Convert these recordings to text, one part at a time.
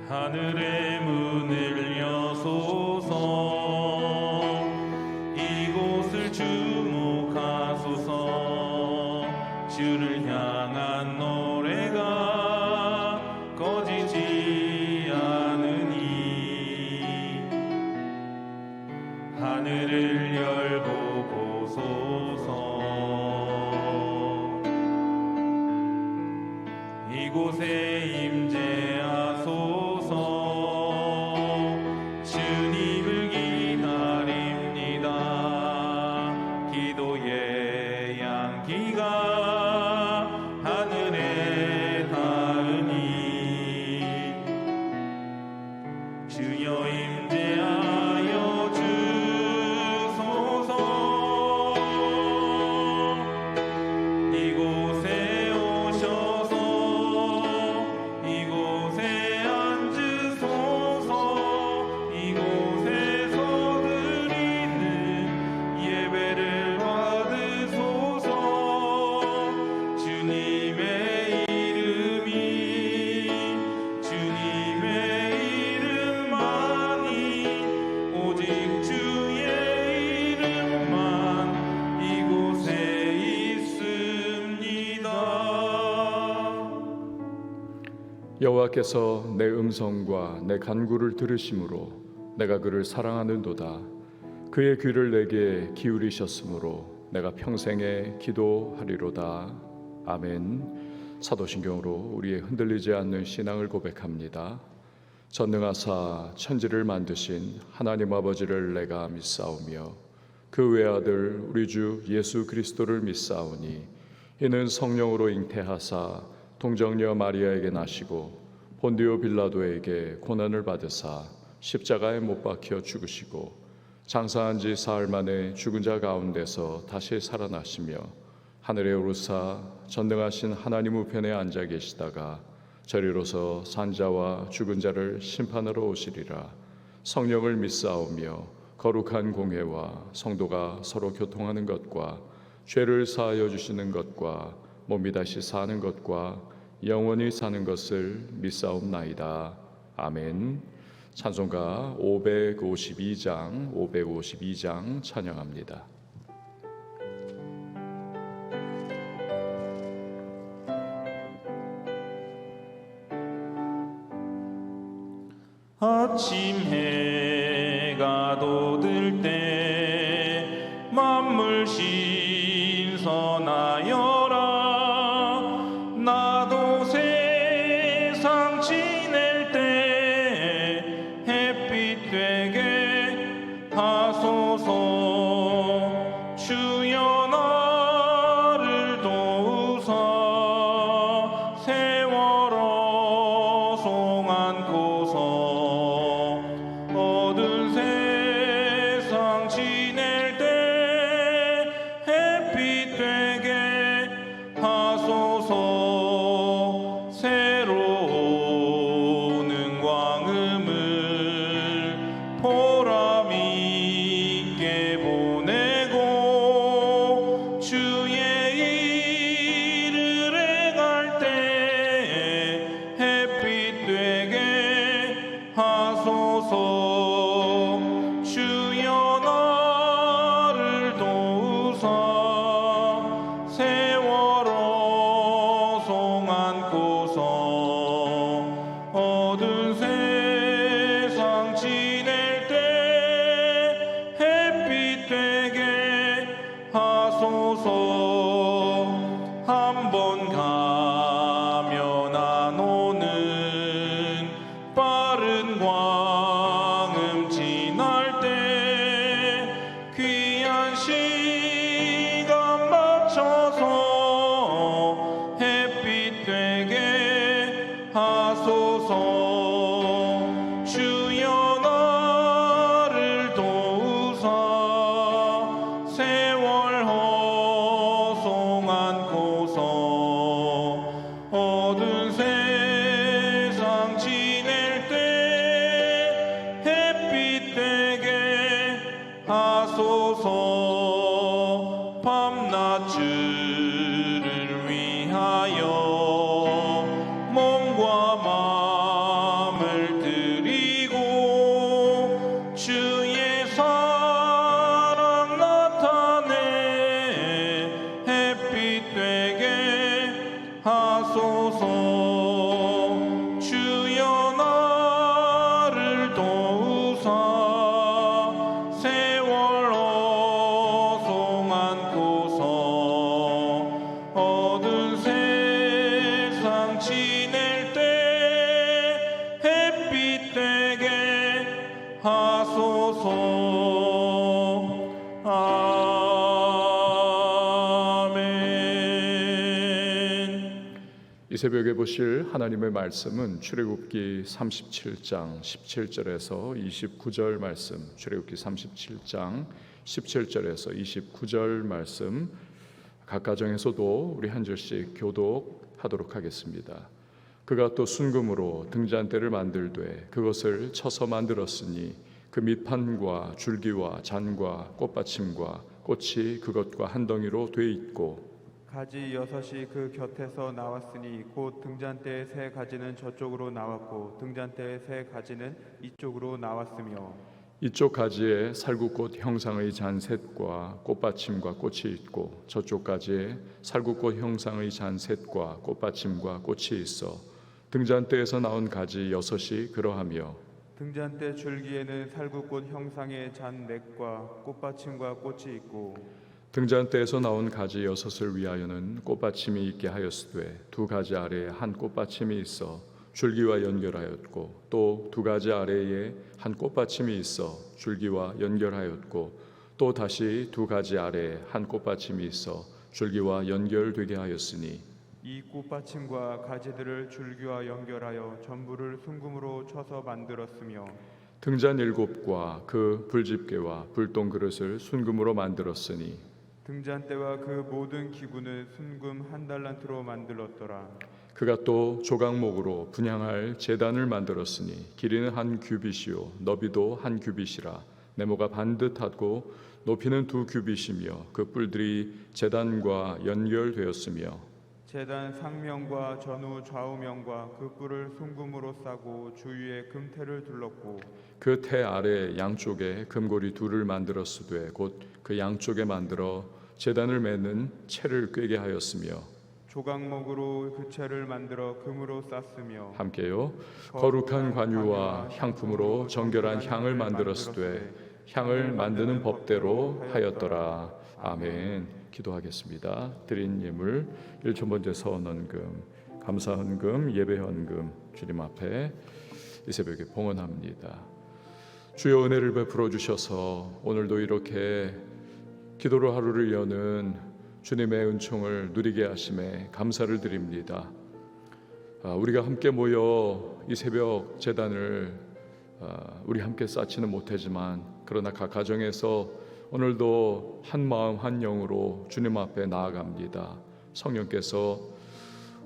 하늘의 문을 여소서. 이곳을 주목하소서. 주를 향한 노래가 꺼지지 않으니 하늘을 열고 보소서. 이곳에 임재하소서. 주님을 기다립니다. 기도의 향기가 하늘에 닿으니 주여 임재하여 주소서. 이곳에 오셔서 이곳에 앉으소서. 이곳에서 드리는 예배를 받으소서. 주님의 이름이 주님의 이름만이 오직 주의 이름만 이곳에 있습니다. 여호와께서 내 음성과 내 간구를 들으심으로 내가 그를 사랑하는도다. 그의 귀를 내게 기울이셨으므로 내가 평생에 기도하리로다. 아멘. 사도신경으로 우리의 흔들리지 않는 신앙을 고백합니다. 전능하사 천지를 만드신 하나님 아버지를 내가 믿사오며 그 외아들 우리 주 예수 그리스도를 믿사오니 이는 성령으로 잉태하사 동정녀 마리아에게 나시고 본디오 빌라도에게 고난을 받으사 십자가에 못 박혀 죽으시고 장사한 지 사흘 만에 죽은 자 가운데서 다시 살아나시며 하늘에 오르사 전능하신 하나님 우편에 앉아 계시다가 저리로서 산자와 죽은 자를 심판하러 오시리라. 성령을 믿사오며 거룩한 공회와 성도가 서로 교통하는 것과 죄를 사하여 주시는 것과 몸이 다시 사는 것과 영원히 사는 것을 믿사옵나이다. 아멘. 찬송가 552장 찬양합니다. 아침 해가 돋을 때 만물 신선하여라. 나도 세상 지낼 때 햇빛 되게 하소서. 주여 나를 도우사 세월호 송 안고서 어두운 세상 지낼 때 햇빛 되게 하소서. 새로운 광음을 보람 있게 보내고 주의 일을 행할 때 햇빛 되게 하소서. 주여 나를 도우사 세월호 송 안고서 어두운 세상 지낼 때 햇빛 되게 하소서. 한 번 가면 안 오는 빠른 광음 지날 때 귀한 시간 맞춰서 햇빛 되게 하소서. 주여 나를 도우사 세월호 송 안고서 어두운 세상 지낼 때 햇빛 되게 하소서. 밤낮 주를 위하여 몸과 마음 이 새벽에 보실 하나님의 말씀은 출애굽기 37장 17절에서 29절 말씀, 출애굽기 37장 17절에서 29절 말씀 각 가정에서도 우리 한 절씩 교독하도록 하겠습니다. 그가 또 순금으로 등잔대를 만들되 그것을 쳐서 만들었으니 그 밑판과 줄기와 잔과 꽃받침과 꽃이 그것과 한 덩이로 돼 있고 가지 6이 그 곁에서 나왔으니 곧 등잔대의 3가지는 저쪽으로 나왔고 등잔대의 3가지는 이쪽으로 나왔으며 이쪽 가지에 살구꽃 형상의 잔셋과 꽃받침과 꽃이 있고 저쪽 가지에 살구꽃 형상의 잔셋과 꽃받침과 꽃이 있어 등잔대에서 나온 가지 6이 그러하며 등잔대 줄기에는 살구꽃 형상의 잔넷과 꽃받침과 꽃이 있고 등잔대에서 나온 가지 6을 위하여는 꽃받침이 있게 하였으되 2가지 아래에 한 꽃받침이 있어 줄기와 연결하였고 또 2가지 아래에 한 꽃받침이 있어 줄기와 연결하였고 또 다시 2가지 아래에 한 꽃받침이 있어 줄기와 연결되게 하였으니 이 꽃받침과 가지들을 줄기와 연결하여 전부를 순금으로 쳐서 만들었으며 등잔 7과 그 불집게와 불똥 그릇을 순금으로 만들었으니 등잔대와 그 모든 기구는 순금 1달란트로 만들었더라. 그가 또 조각목으로 분향할 제단을 만들었으니 길이는 1규빗이요 너비도 1규빗이라 네모가 반듯하고 높이는 2규빗이며 그 뿔들이 제단과 연결되었으며 제단 상면과 전후 좌우면과 그 뿔을 순금으로 싸고 주위에 금테를 둘렀고 그 테 아래 양쪽에 금고리 2를 만들었으되 곧 그 양쪽에 만들어 제단을 매는 채를 꿰게 하였으며 조각목으로 그 채를 만들어 금으로 쌌으며 함께요 거룩한 관유와 향품으로 정결한 향을 만들었으되 향을 만드는 법대로 하였더라. 아멘. 기도하겠습니다. 드린 예물 1,000번째 서원헌금, 감사헌금, 예배헌금 주님 앞에 이 새벽에 봉헌합니다. 주여 은혜를 베풀어 주셔서 오늘도 이렇게 기도로 하루를 여는 주님의 은총을 누리게 하심에 감사를 드립니다. 우리가 함께 모여 이 새벽 제단을 우리 함께 쌓지는 못하지만 그러나 각 가정에서 오늘도 한 마음 한 영으로 주님 앞에 나아갑니다. 성령께서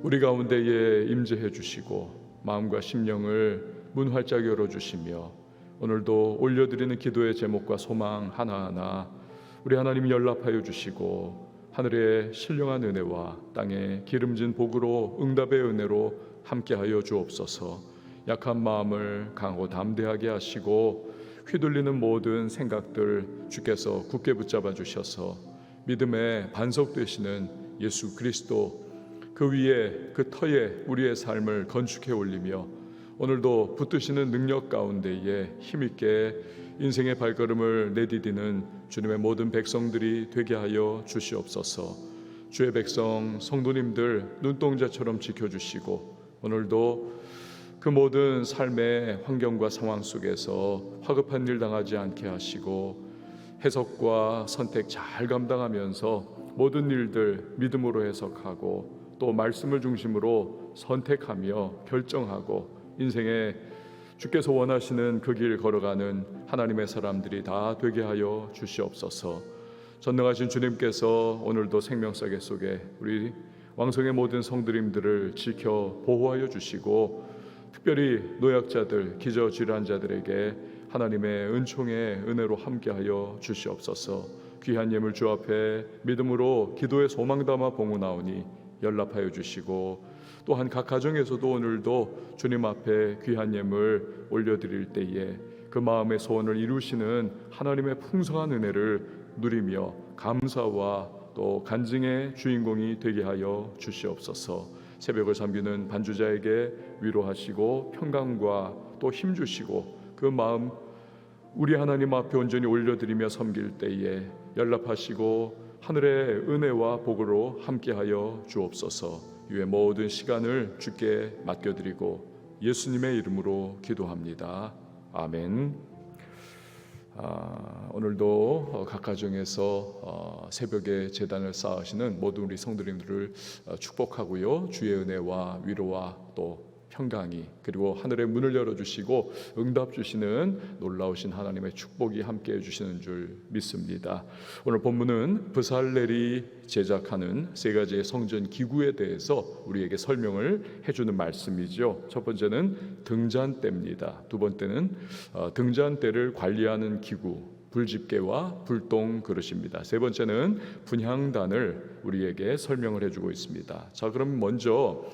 우리 가운데에 임재해 주시고 마음과 심령을 문 활짝 열어주시며 오늘도 올려드리는 기도의 제목과 소망 하나하나 우리 하나님 연락하여 주시고 하늘의 신령한 은혜와 땅의 기름진 복으로 응답의 은혜로 함께하여 주옵소서. 약한 마음을 강하고 담대하게 하시고 휘둘리는 모든 생각들 주께서 굳게 붙잡아 주셔서 믿음의 반석 되시는 예수 그리스도 그 위에 그 터에 우리의 삶을 건축해 올리며 오늘도 붙드시는 능력 가운데에 힘있게 인생의 발걸음을 내디디는 주님의 모든 백성들이 되게 하여 주시옵소서. 주의 백성 성도님들 눈동자처럼 지켜주시고 오늘도 그 모든 삶의 환경과 상황 속에서 화급한 일 당하지 않게 하시고 해석과 선택 잘 감당하면서 모든 일들 믿음으로 해석하고 또 말씀을 중심으로 선택하며 결정하고 인생에 주께서 원하시는 그 길 걸어가는 하나님의 사람들이 다 되게 하여 주시옵소서. 전능하신 주님께서 오늘도 생명사계 속에 우리 왕성의 모든 성도님들을 지켜 보호하여 주시고 특별히 노약자들, 기저질환자들에게 하나님의 은총의 은혜로 함께하여 주시옵소서. 귀한 예물 주 앞에 믿음으로 기도의 소망 담아 봉헌하오니 연락하여 주시고 또한 각 가정에서도 오늘도 주님 앞에 귀한 예물 올려드릴 때에 그 마음의 소원을 이루시는 하나님의 풍성한 은혜를 누리며 감사와 또 간증의 주인공이 되게 하여 주시옵소서. 새벽을 섬기는 반주자에게 위로하시고 평강과 또 힘주시고 그 마음 우리 하나님 앞에 온전히 올려드리며 섬길 때에 연락하시고 하늘의 은혜와 복으로 함께하여 주옵소서. 이외 모든 시간을 주께 맡겨드리고 예수님의 이름으로 기도합니다. 아멘. 오늘도 각 가정에서 새벽에 제단을 쌓으시는 모든 우리 성도님들을 축복하고요. 주의 은혜와 위로와 또 평강이 그리고 하늘의 문을 열어주시고 응답 주시는 놀라우신 하나님의 축복이 함께해 주시는 줄 믿습니다. 오늘 본문은 브살렐이 제작하는 세 가지의 성전 기구에 대해서 우리에게 설명을 해주는 말씀이죠. 첫 번째는 등잔대입니다. 두 번째는 등잔대를 관리하는 기구 불집게와 불똥 그릇입니다. 세 번째는 분향단을 우리에게 설명을 해주고 있습니다. 자, 그럼 먼저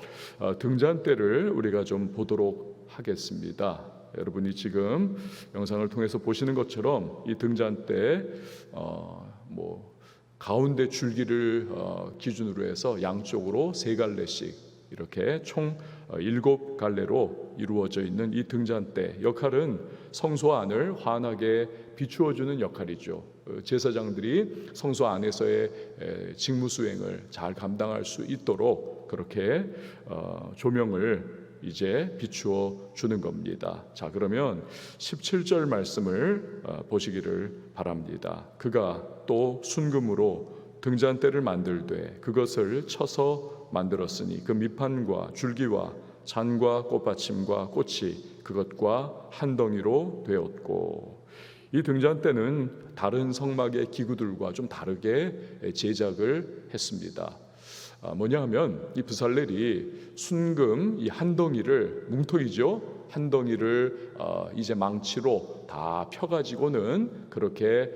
등잔대를 우리가 좀 보도록 하겠습니다. 여러분이 지금 영상을 통해서 보시는 것처럼 이 등잔대 가운데 줄기를 기준으로 해서 양쪽으로 세 갈래씩 이렇게 총 7갈래로 이루어져 있는 이 등잔대 역할은 성소 안을 환하게 비추어주는 역할이죠. 제사장들이 성소 안에서의 직무 수행을 잘 감당할 수 있도록 그렇게 조명을 이제 비추어 주는 겁니다. 자, 그러면 17절 말씀을 보시기를 바랍니다. 그가 또 순금으로 등잔대를 만들되 그것을 쳐서 만들었으니 그 밑판과 줄기와 잔과 꽃받침과 꽃이 그것과 한 덩이로 되었고. 이 등잔대는 다른 성막의 기구들과 좀 다르게 제작을 했습니다. 뭐냐 하면 이 브살렐이 순금 이 한 덩이를 뭉텅이죠. 한 덩이를 이제 망치로 다 펴가지고는 그렇게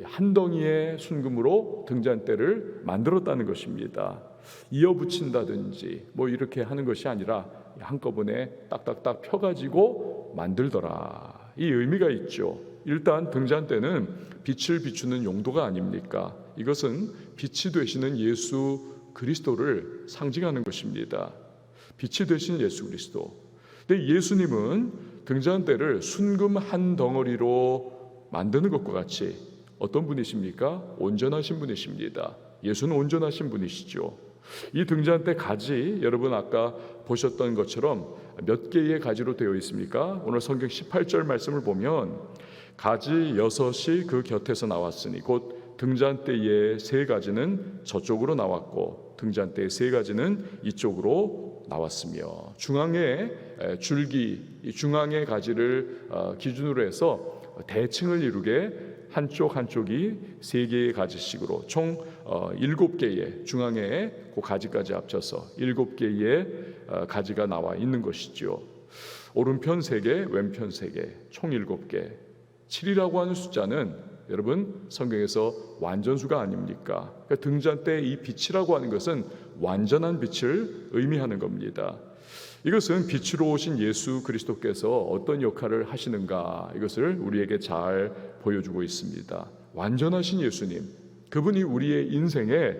한 덩이의 순금으로 등잔대를 만들었다는 것입니다. 이어붙인다든지 이렇게 하는 것이 아니라 한꺼번에 딱딱딱 펴가지고 만들더라. 이 의미가 있죠. 일단 등잔대는 빛을 비추는 용도가 아닙니까? 이것은 빛이 되시는 예수 그리스도를 상징하는 것입니다. 빛이 되신 예수 그리스도. 근데 예수님은 등잔대를 순금 한 덩어리로 만드는 것과 같이 어떤 분이십니까? 온전하신 분이십니다. 예수는 온전하신 분이시죠. 이 등잔대 가지 여러분 아까 보셨던 것처럼 몇 개의 가지로 되어 있습니까? 오늘 성경 18절 말씀을 보면 가지 6이 그 곁에서 나왔으니 곧 등잔대의 3가지는 저쪽으로 나왔고 등잔대의 3가지는 이쪽으로 나왔으며 중앙의 줄기, 중앙의 가지를 기준으로 해서 대칭을 이루게 한쪽이 3개의 가지씩으로 총 7개의 중앙에 그 가지까지 합쳐서 7개의 가지가 나와 있는 것이죠. 오른편 3개, 왼편 3개, 총 7개. 7이라고 하는 숫자는 여러분 성경에서 완전수가 아닙니까? 그러니까 등잔대 이 빛이라고 하는 것은 완전한 빛을 의미하는 겁니다. 이것은 빛으로 오신 예수 그리스도께서 어떤 역할을 하시는가 이것을 우리에게 잘 보여주고 있습니다. 완전하신 예수님, 그분이 우리의 인생에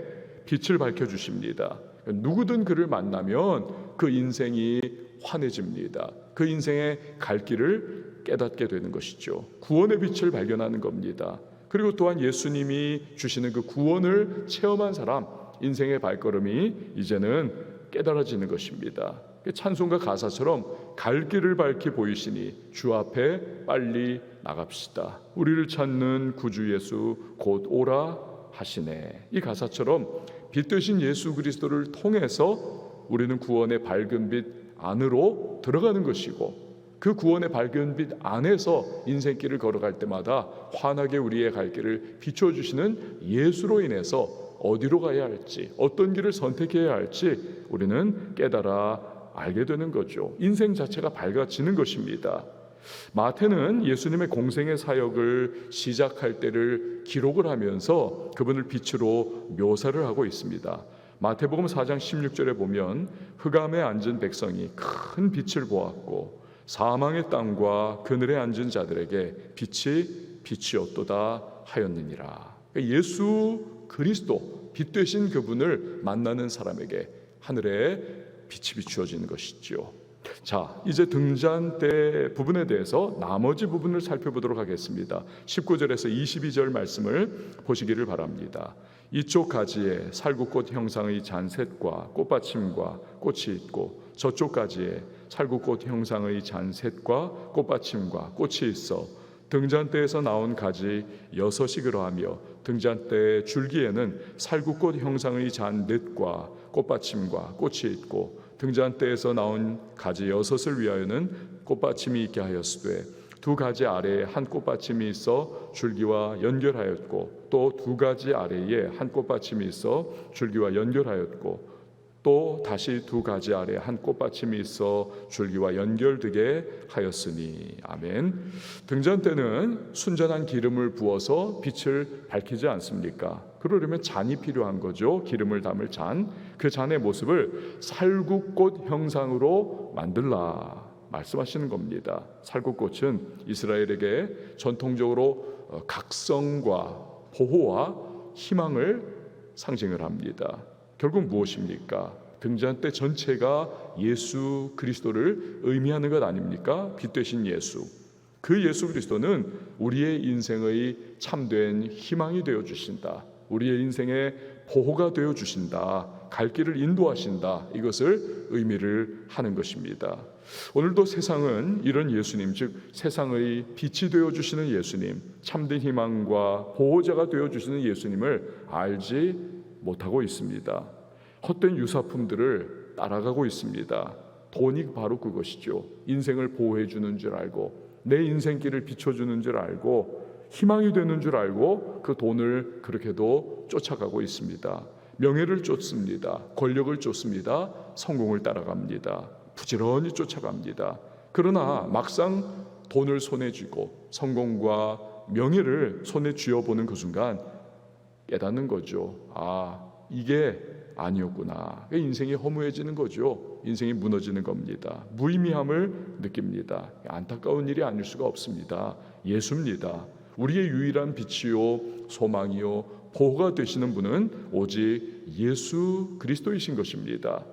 빛을 밝혀주십니다. 누구든 그를 만나면 그 인생이 환해집니다. 그 인생의 갈 길을 깨닫게 되는 것이죠. 구원의 빛을 발견하는 겁니다. 그리고 또한 예수님이 주시는 그 구원을 체험한 사람, 인생의 발걸음이 이제는 깨달아지는 것입니다. 찬송가 가사처럼 갈 길을 밝히 보이시니 주 앞에 빨리 나갑시다. 우리를 찾는 구주 예수 곧 오라 하시네. 이 가사처럼 빛 되신 예수 그리스도를 통해서 우리는 구원의 밝은 빛 안으로 들어가는 것이고 그 구원의 밝은 빛 안에서 인생길을 걸어갈 때마다 환하게 우리의 갈 길을 비춰주시는 예수로 인해서 어디로 가야 할지 어떤 길을 선택해야 할지 우리는 깨달아 알게 되는 거죠. 인생 자체가 밝아지는 것입니다. 마태는 예수님의 공생의 사역을 시작할 때를 기록을 하면서 그분을 빛으로 묘사를 하고 있습니다. 마태복음 4장 16절에 보면 흑암에 앉은 백성이 큰 빛을 보았고 사망의 땅과 그늘에 앉은 자들에게 빛이었도다 하였느니라. 예수 그리스도 빛 되신 그분을 만나는 사람에게 하늘에 빛이 비추어지는 것이죠. 자, 이제 등잔대 부분에 대해서 나머지 부분을 살펴보도록 하겠습니다. 19절에서 22절 말씀을 보시기를 바랍니다. 이쪽 가지에 살구꽃 형상의 잔셋과 꽃받침과 꽃이 있고 저쪽 가지에 살구꽃 형상의 잔셋과 꽃받침과 꽃이 있어 등잔대에서 나온 가지 6이 그러하며 등잔대 줄기에는 살구꽃 형상의 잔 넷과 꽃받침과 꽃이 있고 등잔대에서 나온 가지 6을 위하여는 꽃받침이 있게 하였으되 두 가지 아래에 한 꽃받침이 있어 줄기와 연결하였고 또 두 가지 아래에 한 꽃받침이 있어 줄기와 연결하였고 또 다시 두 가지 아래에 한 꽃받침이 있어 줄기와 연결되게 하였으니. 아멘. 등잔대는 순전한 기름을 부어서 빛을 밝히지 않습니까? 그러려면 잔이 필요한 거죠. 기름을 담을 잔. 그 잔의 모습을 살구꽃 형상으로 만들라 말씀하시는 겁니다. 살구꽃은 이스라엘에게 전통적으로 각성과 보호와 희망을 상징을 합니다. 결국 무엇입니까? 등잔대 전체가 예수 그리스도를 의미하는 것 아닙니까? 빛 되신 예수. 그 예수 그리스도는 우리의 인생의 참된 희망이 되어 주신다. 우리의 인생의 보호가 되어 주신다. 갈 길을 인도하신다. 이것을 의미를 하는 것입니다. 오늘도 세상은 이런 예수님, 즉 세상의 빛이 되어 주시는 예수님, 참된 희망과 보호자가 되어 주시는 예수님을 알지 못하고 있습니다. 헛된 유사품들을 따라가고 있습니다. 돈이 바로 그것이죠. 인생을 보호해 주는 줄 알고 내 인생길을 비춰주는 줄 알고 희망이 되는 줄 알고 그 돈을 그렇게도 쫓아가고 있습니다. 명예를 쫓습니다. 권력을 쫓습니다. 성공을 따라갑니다. 부지런히 쫓아갑니다. 그러나 막상 돈을 손에 쥐고 성공과 명예를 손에 쥐어보는 그 순간 깨닫는 거죠. 아, 이게 아니었구나. 인생이 허무해지는 거죠. 인생이 무너지는 겁니다. 무의미함을 느낍니다. 안타까운 일이 아닐 수가 없습니다. 예수입니다. 우리의 유일한 빛이요 소망이요 보호가 되시는 분은 오직 예수 그리스도이신 것입니다.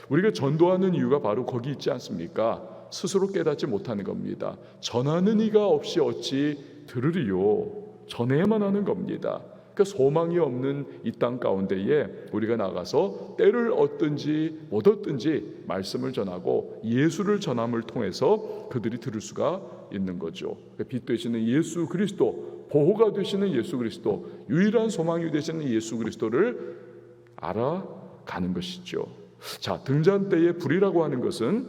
우리가 전도하는 이유가 바로 거기 있지 않습니까? 스스로 깨닫지 못하는 겁니다. 전하는 이가 없이 어찌 들으리요. 전해야만 하는 겁니다. 그 소망이 없는 이 땅 가운데에 우리가 나가서 때를 얻든지 못 얻든지 말씀을 전하고 예수를 전함을 통해서 그들이 들을 수가 있는 거죠. 빛 되시는 예수 그리스도, 보호가 되시는 예수 그리스도, 유일한 소망이 되시는 예수 그리스도를 알아가는 것이죠. 자, 등잔대의 불이라고 하는 것은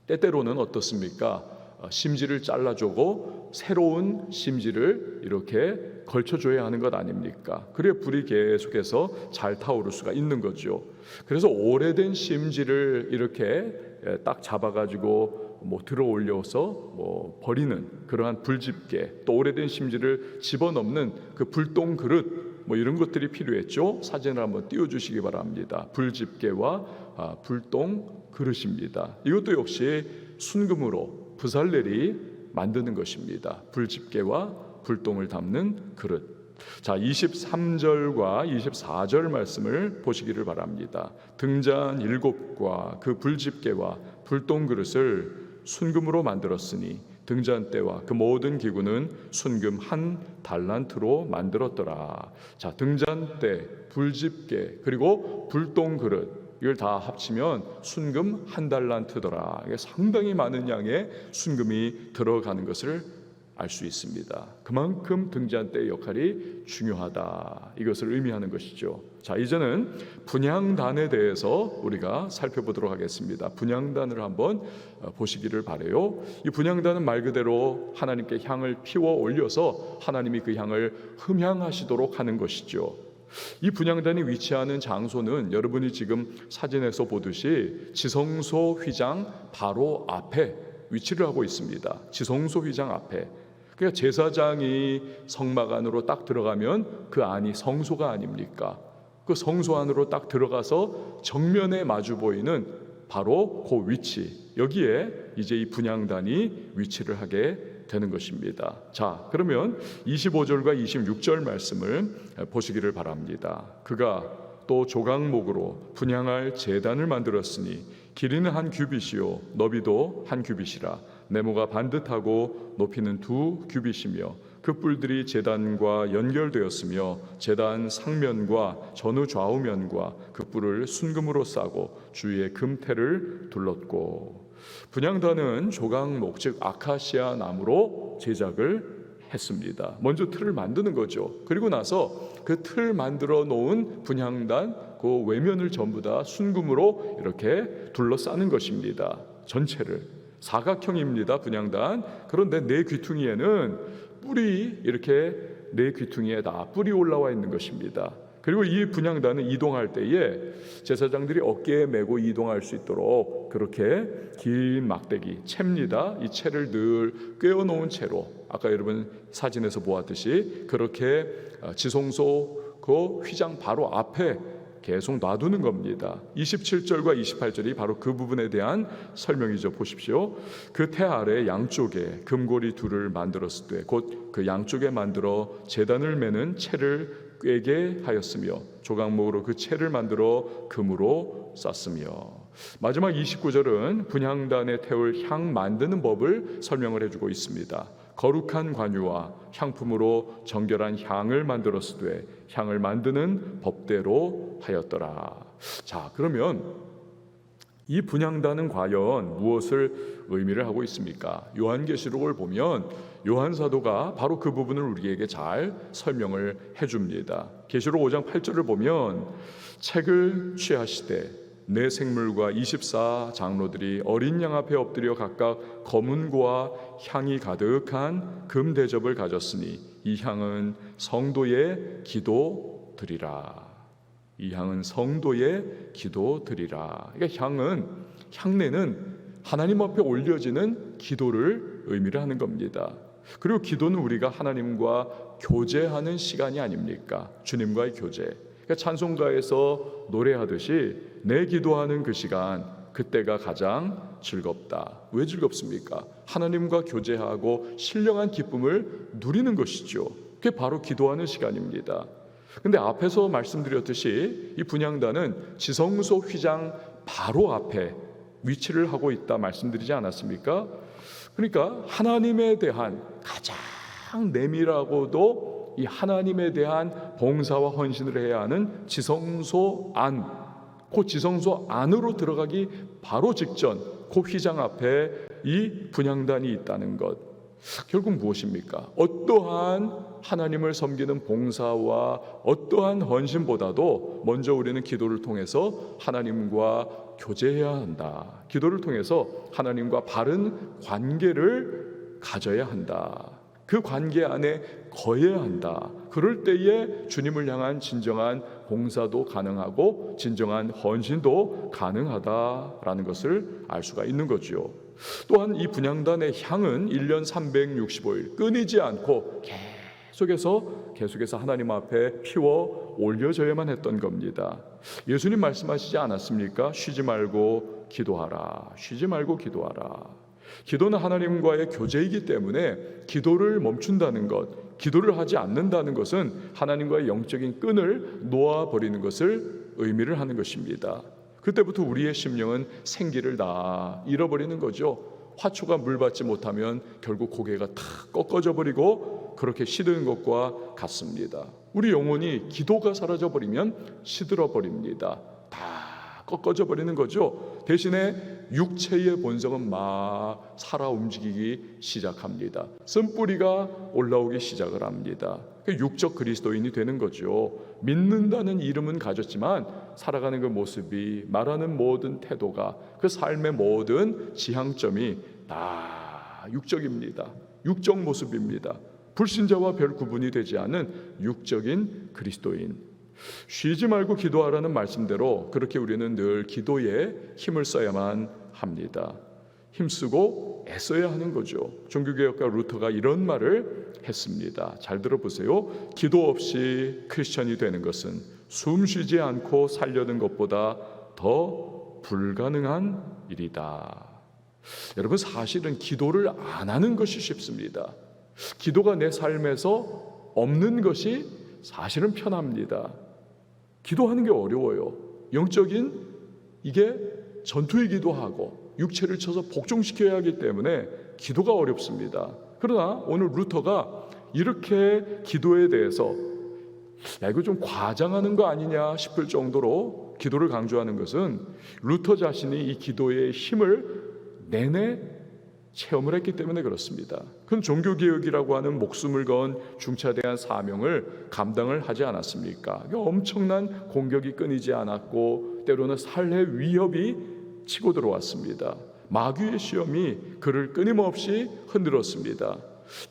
때때로는 어떻습니까? 심지를 잘라주고 새로운 심지를 이렇게 걸쳐줘야 하는 것 아닙니까? 그래야 불이 계속해서 잘 타오를 수가 있는 거죠. 그래서 오래된 심지를 이렇게 딱 잡아가지고 들어 올려서 버리는 그러한 불집게, 또 오래된 심지를 집어넣는 그 불똥 그릇 이런 것들이 필요했죠. 사진을 한번 띄워주시기 바랍니다. 불집게와 불똥 그릇입니다. 이것도 역시 순금으로 부살렐이 만드는 것입니다. 불집게와 불똥을 담는 그릇. 자, 23절과 24절 말씀을 보시기를 바랍니다. 등잔 7과 그 불집게와 불똥 그릇을 순금으로 만들었으니 등잔대와 그 모든 기구는 순금 1달란트로 만들었더라. 자, 등잔대, 불집게, 그리고 불똥 그릇, 이걸 다 합치면 순금 1달란트더라. 이게 상당히 많은 양의 순금이 들어가는 것을 알 수 있습니다. 그만큼 등잔대의 역할이 중요하다. 이것을 의미하는 것이죠. 자, 이제는 분향단에 대해서 우리가 살펴보도록 하겠습니다. 분향단을 한번 보시기를 바라요. 이 분향단은 말 그대로 하나님께 향을 피워 올려서 하나님이 그 향을 흠향하시도록 하는 것이죠. 이 분향단이 위치하는 장소는 여러분이 지금 사진에서 보듯이 지성소 휘장 바로 앞에 위치를 하고 있습니다. 지성소 휘장 앞에. 그러니까 제사장이 성막 안으로 딱 들어가면 그 안이 성소가 아닙니까? 그 성소 안으로 딱 들어가서 정면에 마주 보이는 바로 그 위치, 여기에 이제 이 분향단이 위치를 하게 되는 것입니다. 자, 그러면 25절과 26절 말씀을 보시기를 바랍니다. 그가 또 조각목으로 분향할 제단을 만들었으니 길이는 1규빗이요 너비도 1규빗이라 네모가 반듯하고 높이는 2규빗이며 그 뿔들이 제단과 연결되었으며 제단 상면과 전후 좌우면과 그 뿔을 순금으로 싸고 주위에 금테를 둘렀고. 분향단은 조각목 즉 아카시아 나무로 제작을 했습니다. 먼저 틀을 만드는 거죠. 그리고 나서 그 틀 만들어 놓은 분향단 그 외면을 전부 다 순금으로 이렇게 둘러싸는 것입니다. 전체를 사각형입니다. 분향단. 그런데 네 귀퉁이에는 뿔이 이렇게 네 귀퉁이에 다 뿔이 올라와 있는 것입니다. 그리고 이 분향단은 이동할 때에 제사장들이 어깨에 메고 이동할 수 있도록 그렇게 긴 막대기 채입니다. 이 채를 늘 꿰어놓은 채로 아까 여러분 사진에서 보았듯이 그렇게 지성소 그 휘장 바로 앞에 계속 놔두는 겁니다. 27절과 28절이 바로 그 부분에 대한 설명이죠. 보십시오. 그 태 아래 양쪽에 금고리 둘을 만들었을 때 곧 그 양쪽에 만들어 제단을 매는 채를 꿰게 하였으며 조각목으로 그 채를 만들어 금으로 쌌으며 마지막 29절은 분향단에 태울 향 만드는 법을 설명을 해주고 있습니다. 거룩한 관유와 향품으로 정결한 향을 만들었을 때 향을 만드는 법대로 하였더라. 자, 그러면 이 분향단은 과연 무엇을 의미를 하고 있습니까? 요한계시록을 보면 요한 사도가 바로 그 부분을 우리에게 잘 설명을 해줍니다. 계시록 5장 8절을 보면 책을 취하시되 네 생물과 24 장로들이 어린 양 앞에 엎드려 각각 검은고와 향이 가득한 금 대접을 가졌으니 이 향은 성도의 기도드리라. 이 향은 성도의 기도드리라. 그러니까 향내는 하나님 앞에 올려지는 기도를 의미를 하는 겁니다. 그리고 기도는 우리가 하나님과 교제하는 시간이 아닙니까? 주님과의 교제. 그러니까 찬송가에서 노래하듯이 내 기도하는 그 시간, 그때가 가장 즐겁다. 왜 즐겁습니까? 하나님과 교제하고 신령한 기쁨을 누리는 것이죠. 그게 바로 기도하는 시간입니다. 근데 앞에서 말씀드렸듯이 이 분향단은 지성소 휘장 바로 앞에 위치를 하고 있다 말씀드리지 않았습니까? 그러니까 하나님에 대한 가장 내밀하고도 이 하나님에 대한 봉사와 헌신을 해야 하는 지성소 안, 그 지성소 안으로 들어가기 바로 직전 그 휘장 앞에 이 분향단이 있다는 것. 결국 무엇입니까? 어떠한 하나님을 섬기는 봉사와 어떠한 헌신보다도 먼저 우리는 기도를 통해서 하나님과 교제해야 한다. 기도를 통해서 하나님과 바른 관계를 가져야 한다. 그 관계 안에 거해야 한다. 그럴 때에 주님을 향한 진정한 봉사도 가능하고 진정한 헌신도 가능하다라는 것을 알 수가 있는 거죠. 또한 이 분향단의 향은 1년 365일 끊이지 않고 계속해서 하나님 앞에 피워 올려져야만 했던 겁니다. 예수님 말씀하시지 않았습니까? 쉬지 말고 기도하라. 쉬지 말고 기도하라. 기도는 하나님과의 교제이기 때문에 기도를 멈춘다는 것, 기도를 하지 않는다는 것은 하나님과의 영적인 끈을 놓아버리는 것을 의미를 하는 것입니다. 그때부터 우리의 심령은 생기를 다 잃어버리는 거죠. 화초가 물 받지 못하면 결국 고개가 탁 꺾어져 버리고 그렇게 시드는 것과 같습니다. 우리 영혼이 기도가 사라져 버리면 시들어 버립니다. 다 꺾어져 버리는 거죠. 대신에 육체의 본성은 막 살아 움직이기 시작합니다. 쓴뿌리가 올라오기 시작을 합니다. 육적 그리스도인이 되는 거죠. 믿는다는 이름은 가졌지만 살아가는 그 모습이, 말하는 모든 태도가, 그 삶의 모든 지향점이 다 육적입니다. 육적 모습입니다. 불신자와 별 구분이 되지 않은 육적인 그리스도인. 쉬지 말고 기도하라는 말씀대로 그렇게 우리는 늘 기도에 힘을 써야만 합니다. 힘쓰고 애써야 하는 거죠. 종교개혁가 루터가 이런 말을 했습니다. 잘 들어보세요. 기도 없이 크리스천이 되는 것은 숨 쉬지 않고 살려는 것보다 더 불가능한 일이다. 여러분, 사실은 기도를 안 하는 것이 쉽습니다. 기도가 내 삶에서 없는 것이 사실은 편합니다. 기도하는 게 어려워요. 영적인 이게 전투이기도 하고 육체를 쳐서 복종시켜야 하기 때문에 기도가 어렵습니다. 그러나 오늘 루터가 이렇게 기도에 대해서 이거 좀 과장하는 거 아니냐 싶을 정도로 기도를 강조하는 것은 루터 자신이 이 기도의 힘을 내내 체험을 했기 때문에 그렇습니다. 그건 종교개혁이라고 하는 목숨을 건 중차대한 사명을 감당을 하지 않았습니까? 엄청난 공격이 끊이지 않았고 때로는 살해 위협이 치고 들어왔습니다. 마귀의 시험이 그를 끊임없이 흔들었습니다.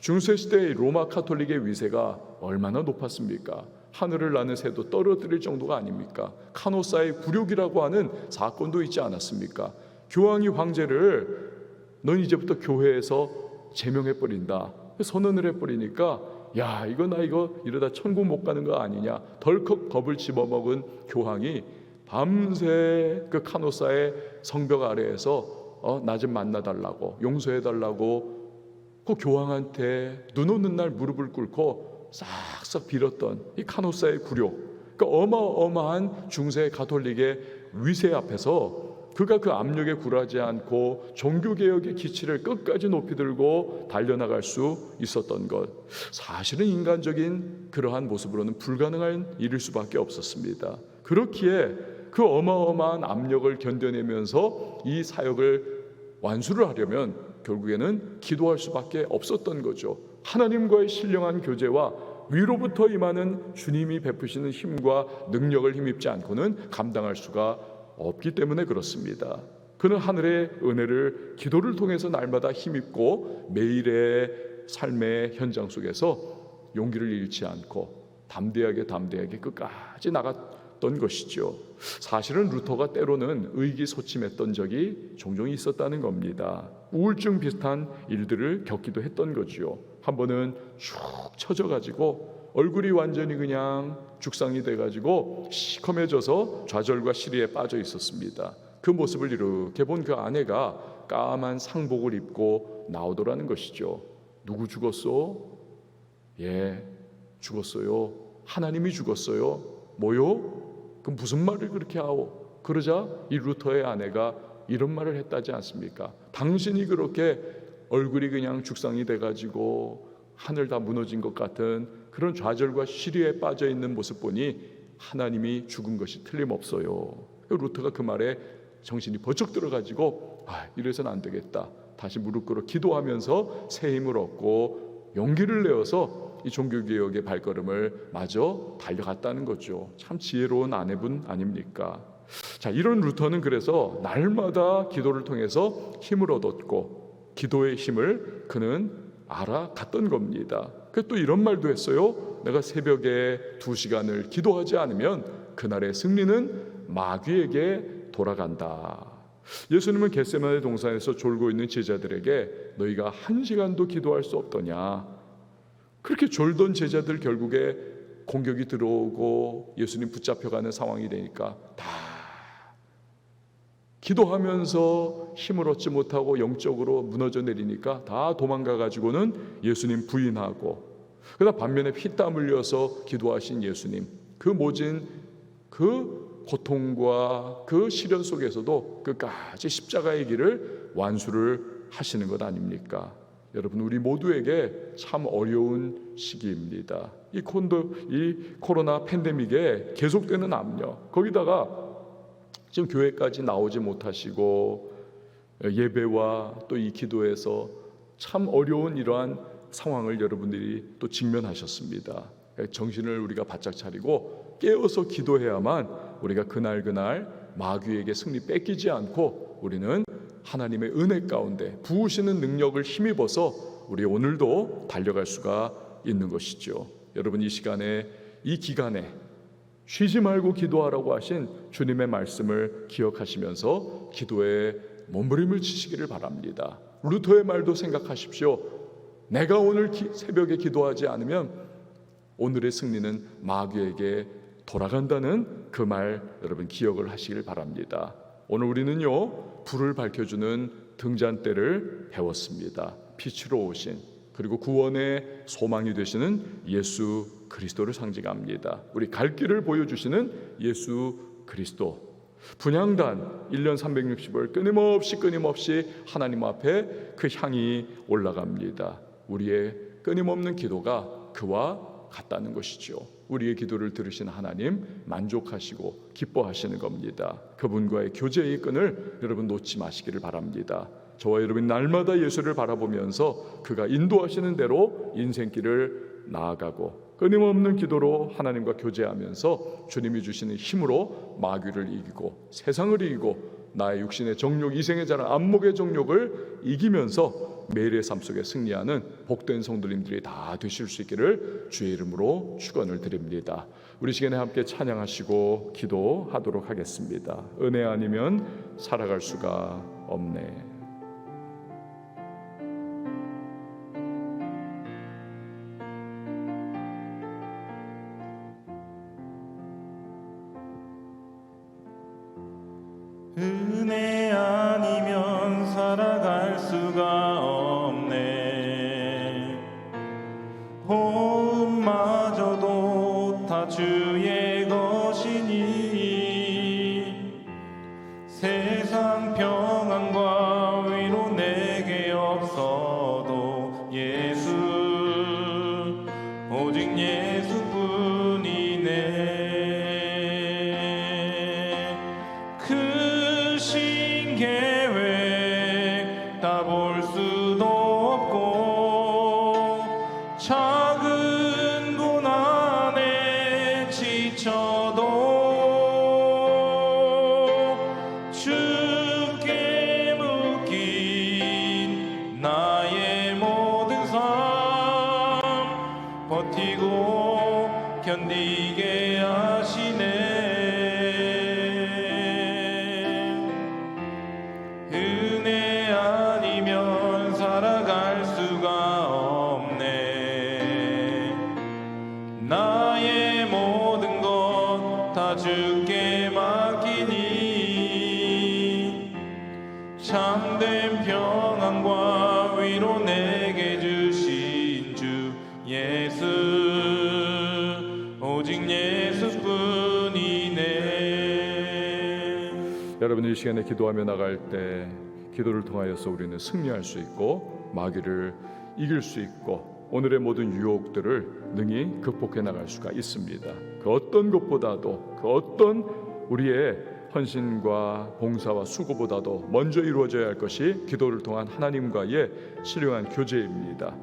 중세시대의 로마 카톨릭의 위세가 얼마나 높았습니까? 하늘을 나는 새도 떨어뜨릴 정도가 아닙니까? 카노사의 굴욕이라고 하는 사건도 있지 않았습니까? 교황이 황제를 넌 이제부터 교회에서 제명해버린다 선언을 해버리니까 야 나 이거 이러다 천국 못 가는 거 아니냐 덜컥 겁을 집어먹은 교황이 밤새 그 카노사의 성벽 아래에서 나 좀 만나달라고 용서해달라고 그 교황한테 눈 오는 날 무릎을 꿇고 싹싹 빌었던 이 카노사의 굴욕, 그 어마어마한 중세 가톨릭의 위세 앞에서 그가 그 압력에 굴하지 않고 종교개혁의 기치를 끝까지 높이 들고 달려나갈 수 있었던 것, 사실은 인간적인 그러한 모습으로는 불가능한 일일 수밖에 없었습니다. 그렇기에 그 어마어마한 압력을 견뎌내면서 이 사역을 완수를 하려면 결국에는 기도할 수밖에 없었던 거죠. 하나님과의 신령한 교제와 위로부터 임하는 주님이 베푸시는 힘과 능력을 힘입지 않고는 감당할 수가 없기 때문에 그렇습니다. 그는 하늘의 은혜를 기도를 통해서 날마다 힘입고 매일의 삶의 현장 속에서 용기를 잃지 않고 담대하게 끝까지 나갔던 것이죠. 사실은 루터가 때로는 의기소침했던 적이 종종 있었다는 겁니다. 우울증 비슷한 일들을 겪기도 했던 거죠. 한 번은 축 처져가지고 얼굴이 완전히 그냥 죽상이 돼가지고 시커매져서 좌절과 시리에 빠져 있었습니다. 그 모습을 이렇게 본 그 아내가 까만 상복을 입고 나오더라는 것이죠. 누구 죽었어? 예, 죽었어요. 하나님이 죽었어요. 뭐요? 그럼 무슨 말을 그렇게 하오? 그러자 이 루터의 아내가 이런 말을 했다지 않습니까? 당신이 그렇게 얼굴이 그냥 죽상이 돼가지고 하늘 다 무너진 것 같은 그런 좌절과 시리에 빠져 있는 모습 보니 하나님이 죽은 것이 틀림없어요. 루터가 그 말에 정신이 번쩍 들어가지고 이래서는 안 되겠다. 다시 무릎 꿇어 기도하면서 새 힘을 얻고 용기를 내어서 이 종교개혁의 발걸음을 마저 달려갔다는 거죠. 참 지혜로운 아내분 아닙니까? 자, 이런 루터는 그래서 날마다 기도를 통해서 힘을 얻었고 기도의 힘을 그는 알아갔던 겁니다. 또 이런 말도 했어요. 내가 새벽에 2시간을 기도하지 않으면 그날의 승리는 마귀에게 돌아간다. 예수님은 겟세마네 동산에서 졸고 있는 제자들에게 너희가 1시간도 기도할 수 없더냐. 그렇게 졸던 제자들 결국에 공격이 들어오고 예수님 붙잡혀가는 상황이 되니까 다 기도하면서 힘을 얻지 못하고 영적으로 무너져 내리니까 다 도망가 가지고는 예수님 부인하고, 그러나 반면에 피땀 흘려서 기도하신 예수님, 그 모진 그 고통과 그 시련 속에서도 끝까지 십자가의 길을 완수를 하시는 것 아닙니까? 여러분, 우리 모두에게 참 어려운 시기입니다. 이 코로나 팬데믹에 계속되는 압력, 거기다가 지금 교회까지 나오지 못하시고 예배와 또 이 기도에서 참 어려운 이러한 상황을 여러분들이 또 직면하셨습니다. 정신을 우리가 바짝 차리고 깨어서 기도해야만 우리가 그날 마귀에게 승리 뺏기지 않고 우리는 하나님의 은혜 가운데 부으시는 능력을 힘입어서 우리 오늘도 달려갈 수가 있는 것이죠. 여러분, 이 시간에 이 기간에 쉬지 말고 기도하라고 하신 주님의 말씀을 기억하시면서 기도에 몸부림을 치시기를 바랍니다. 루터의 말도 생각하십시오. 내가 오늘 새벽에 기도하지 않으면 오늘의 승리는 마귀에게 돌아간다는 그 말 여러분 기억을 하시길 바랍니다. 오늘 우리는요, 불을 밝혀주는 등잔대를 배웠습니다. 빛으로 오신, 그리고 구원의 소망이 되시는 예수 그리스도를 상징합니다. 우리 갈 길을 보여주시는 예수 그리스도. 분향단 1년 360일 끊임없이 하나님 앞에 그 향이 올라갑니다. 우리의 끊임없는 기도가 그와 같다는 것이죠. 우리의 기도를 들으신 하나님 만족하시고 기뻐하시는 겁니다. 그분과의 교제의 끈을 여러분 놓지 마시기를 바랍니다. 저와 여러분 날마다 예수를 바라보면서 그가 인도하시는 대로 인생길을 나아가고 끊임없는 기도로 하나님과 교제하면서 주님이 주시는 힘으로 마귀를 이기고 세상을 이기고 나의 육신의 정욕, 이생의 자랑, 안목의 정욕을 이기면서 매일의 삶 속에 승리하는 복된 성도님들이 다 되실 수 있기를 주의 이름으로 축원을 드립니다. 우리 시간에 함께 찬양하시고 기도하도록 하겠습니다. 은혜 아니면 살아갈 수가 없네. 은혜 아니면 살아갈 수가 없네. 호흡마저도 다 주의 것이니 세상 평안과 위로 내게 없어도 예수 오직 예수뿐이네. 크신 계획 다 볼 수도 없고 작은 고난에 지쳐도 주께 묶인 나의 모든 삶 버티고 견디게 하시네. 은혜 아니면 살아갈 수가 없네. 나의 모든 것 다 주께 맡기니 참된 평안과 위로 내게 주신 주 예수 오직 예수뿐이네. 여러분 이 시간에 기도하며 나갈 때 기도를 통하여서 우리는 승리할 수 있고 마귀를 이길 수 있고 오늘의 모든 유혹들을 능히 극복해 나갈 수가 있습니다. 그 어떤 것보다도 그 어떤 우리의 헌신과 봉사와 수고보다도 먼저 이루어져야 할 것이 기도를 통한 하나님과의 신령한 교제입니다.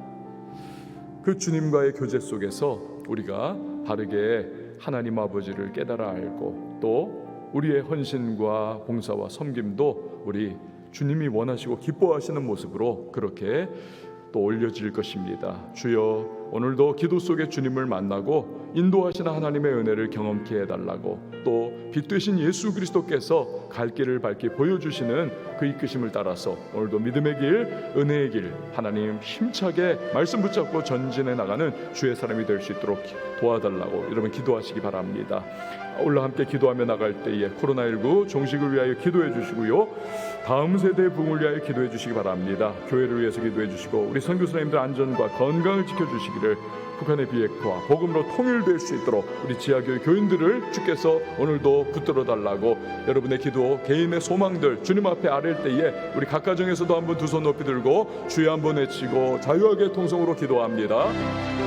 그 주님과의 교제 속에서 우리가 바르게 하나님 아버지를 깨달아 알고 또 우리의 헌신과 봉사와 섬김도 우리 주님이 원하시고 기뻐하시는 모습으로 그렇게 또 올려질 것입니다. 주여 오늘도 기도 속에 주님을 만나고 인도하시는 하나님의 은혜를 경험케 해달라고 또 빛 되신 예수 그리스도께서 갈 길을 밝게 보여주시는 그 이끄심을 따라서 오늘도 믿음의 길, 은혜의 길 하나님 힘차게 말씀 붙잡고 전진해 나가는 주의 사람이 될 수 있도록 도와달라고 여러분 기도하시기 바랍니다. 올라 함께 기도하며 나갈 때에 코로나19 종식을 위하여 기도해 주시고요. 다음 세대의 부흥을 위하여 기도해 주시기 바랍니다. 교회를 위해서 기도해 주시고 우리 선교사님들 안전과 건강을 지켜주시기를 북한의 비핵화 복음으로 통일될 수 있도록 우리 지하교회 교인들을 주께서 오늘도 붙들어 달라고 여러분의 기도 개인의 소망들 주님 앞에 아랠 때에 우리 각 가정에서도 한번 두 손 높이 들고 주여 한번 외치고 자유하게 통성으로 기도합니다.